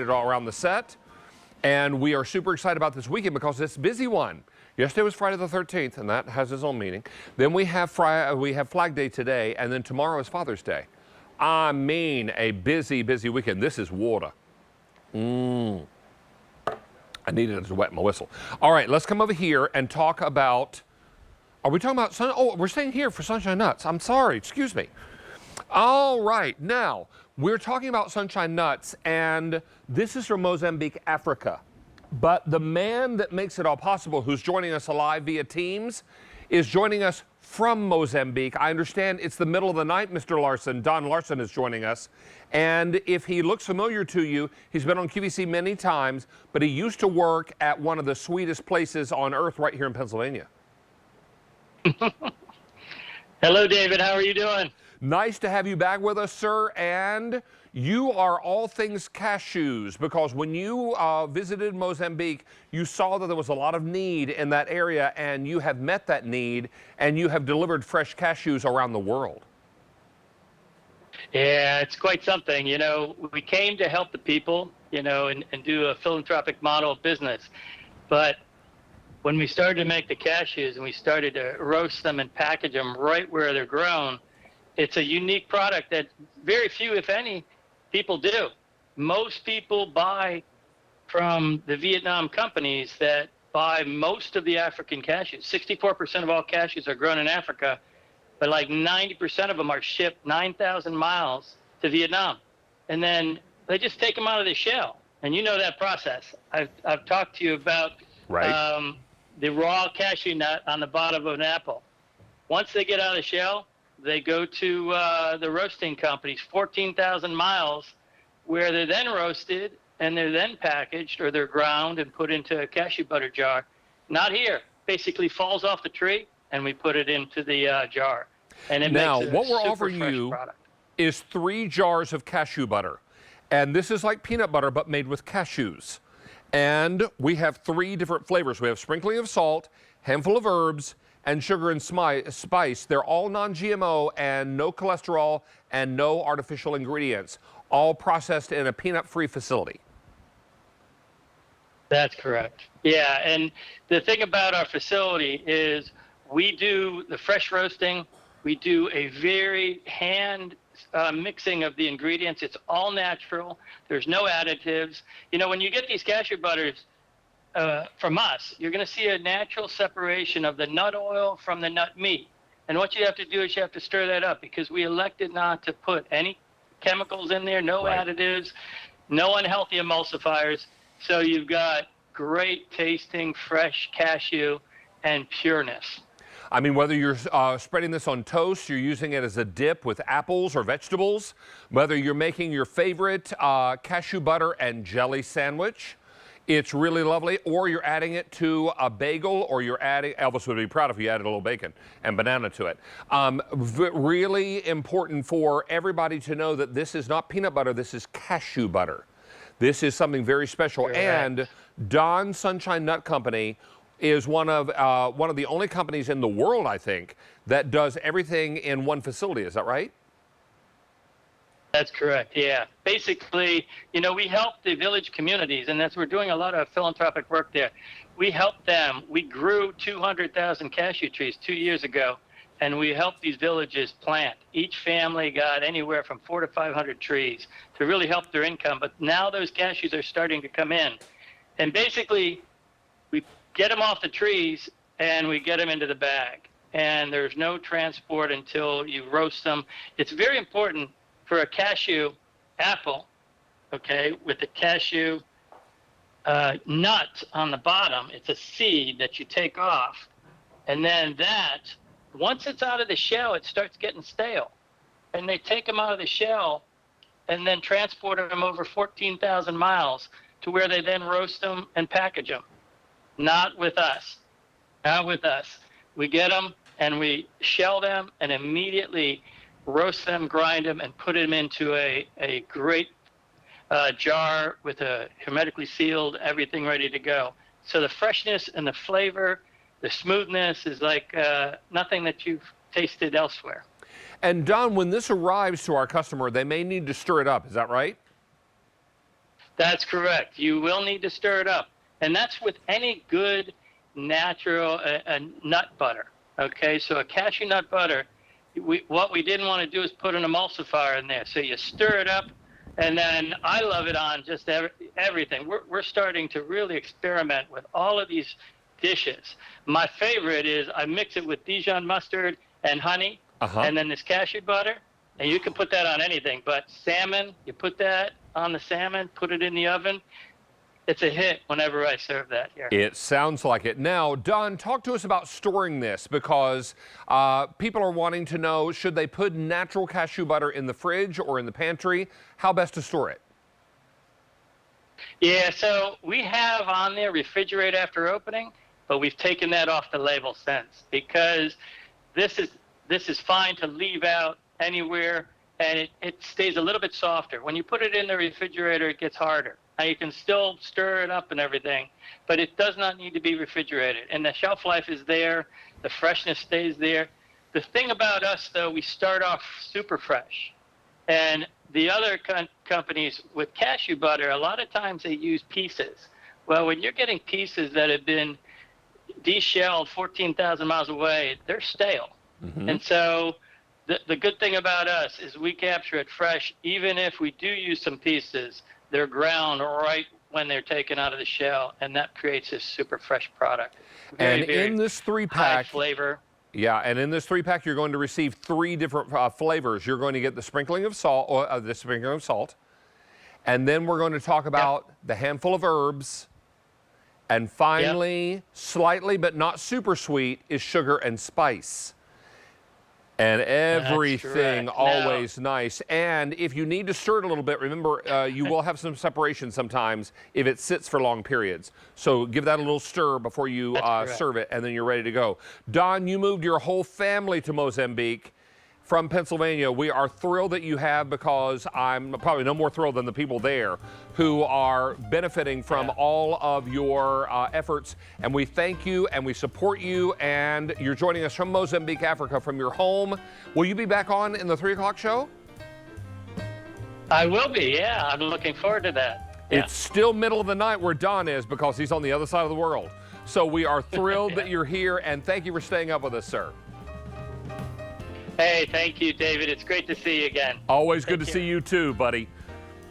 decorated all around the set. And we are super excited about this weekend because it's a busy one. Yesterday was Friday the 13th, and that has its own meaning. Then we have Flag Day today, and then tomorrow is Father's Day. I mean, a busy, busy weekend. This is water. I needed it to wet my whistle. All right, let's come over here and talk about, are we talking about, oh, we're staying here for Sunshine Nuts. I'm sorry, excuse me. All right, now, we're talking about Sunshine Nuts, and this is from Mozambique, Africa. But the man that makes it all possible, who's joining us live via Teams, is joining us from Mozambique. I understand it's the middle of the night, Mr. Larson. Don Larson is joining us. And if he looks familiar to you, he's been on QVC many times, but he used to work at one of the sweetest places on earth right here in Pennsylvania. Hello, David. How are you doing? Nice to have you back with us, sir. And you are all things cashews, because when you visited Mozambique, you saw that there was a lot of need in that area, and you have met that need, and you have delivered fresh cashews around the world. Yeah, it's quite something. You know, we came to help the people, you know, and do a philanthropic model of business. But when we started to make the cashews and we started to roast them and package them right where they're grown, it's a unique product that very few, if any, people do. Most people buy from the Vietnam companies that buy most of the African cashews. 64% of all cashews are grown in Africa, but like 90% of them are shipped 9,000 miles to Vietnam. And then they just take them out of the shell. And you know that process. I've talked to you about the raw cashew nut on the bottom of an apple. Once they get out of the shell, they go to the roasting companies, 14,000 miles, where they're then roasted and they're then packaged, or they're ground and put into a cashew butter jar. Not here. Basically falls off the tree and we put it into the jar. And it now, makes what we're offering you product. is 3 jars of cashew butter. And this is like peanut butter, but made with cashews. And we have 3 different flavors. We have sprinkling of salt, handful of herbs, and sugar and spice. They're all non-GMO and no cholesterol and no artificial ingredients, all processed in a peanut-free facility. That's correct. Yeah, and the thing about our facility is we do the fresh roasting. We do a very hand mixing of the ingredients. It's all natural. There's no additives. You know, when you get these cashew butters from us, you're going to see a natural separation of the nut oil from the nut meat. And what you have to do is you have to stir that up, because we elected not to put any chemicals in there, no additives, no unhealthy emulsifiers. So you've got great tasting fresh cashew and pureness. I mean, whether you're spreading this on toast, you're using it as a dip with apples or vegetables, whether you're making your favorite cashew butter and jelly sandwich, it's really lovely, or you're adding it to a bagel, or you're adding, Elvis would be proud if you added a little bacon and banana to it. Really important for everybody to know that this is not peanut butter, this is cashew butter. This is something very special. Correct. And Don Sunshine Nut Company is one of the only companies in the world, I think, that does everything in one facility. Is that right? That's correct, yeah. Basically, you know, we help the village communities, and we're doing a lot of philanthropic work there. We help them. We grew 200,000 cashew trees 2 years ago, and we helped these villages plant. Each family got anywhere from 400 to 500 trees to really help their income. But now those cashews are starting to come in. And basically, we get them off the trees, and we get them into the bag. And there's no transport until you roast them. It's very important for a cashew apple, okay, with the cashew nut on the bottom. It's a seed that you take off. And then that, once it's out of the shell, it starts getting stale. And they take them out of the shell and then transport them over 14,000 miles to where they then roast them and package them. Not with us. Not with us. We get them and we shell them and immediately roast them, grind them, and put them into a great jar with a hermetically sealed, everything ready to go. So the freshness and the flavor, the smoothness is like nothing that you've tasted elsewhere. And Don, when this arrives to our customer, they may need to stir it up. Is that right? That's correct. You will need to stir it up. And that's with any good natural nut butter. Okay, so a cashew nut butter, what we didn't want to do is put an emulsifier in there. So you stir it up, and then I love it on just everything. We're starting to really experiment with all of these dishes. My favorite is I mix it with Dijon mustard and honey, and then this cashew butter, and you can put that on anything. But salmon, you put that on the salmon, put it in the oven. It's a hit whenever I serve that here. It sounds like it. Now, Don, talk to us about storing this, because people are wanting to know, should they put natural cashew butter in the fridge or in the pantry? How best to store it? Yeah, so we have on there refrigerate after opening, but we've taken that off the label since, because this is fine to leave out anywhere, and it stays a little bit softer. When you put it in the refrigerator, it gets harder. Now, you can still stir it up and everything, but it does not need to be refrigerated. And the shelf life is there. The freshness stays there. The thing about us, though, we start off super fresh. And the other companies with cashew butter, a lot of times they use pieces. Well, when you're getting pieces that have been deshelled 14,000 miles away, they're stale. And so the good thing about us is we capture it fresh. Even if we do use some pieces, they're ground right when they're taken out of the shell, and that creates this super fresh product. And in this 3-pack, flavor. Yeah, and in this 3-pack, you're going to receive 3 different flavors. You're going to get the sprinkling of salt, and then we're going to talk about the handful of herbs, and finally, slightly but not super sweet, is sugar and spice. And everything always nice. And if you need to stir it a little bit, remember, you will have some separation sometimes if it sits for long periods. So give that a little stir before you serve it, and then you're ready to go. Don, you moved your whole family to Mozambique from Pennsylvania. We are thrilled that you have, because I'm probably no more thrilled than the people there who are benefiting from all of your efforts. And we thank you and we support you. And you're joining us from Mozambique, Africa, from your home. Will you be back on in the 3 o'clock show? I will be, yeah. I'm looking forward to that. Yeah. It's still middle of the night where Don is, because he's on the other side of the world. So we are thrilled that you're here, and thank you for staying up with us, sir. Hey, thank you, David. It's great to see you again. Always good to see you too, buddy.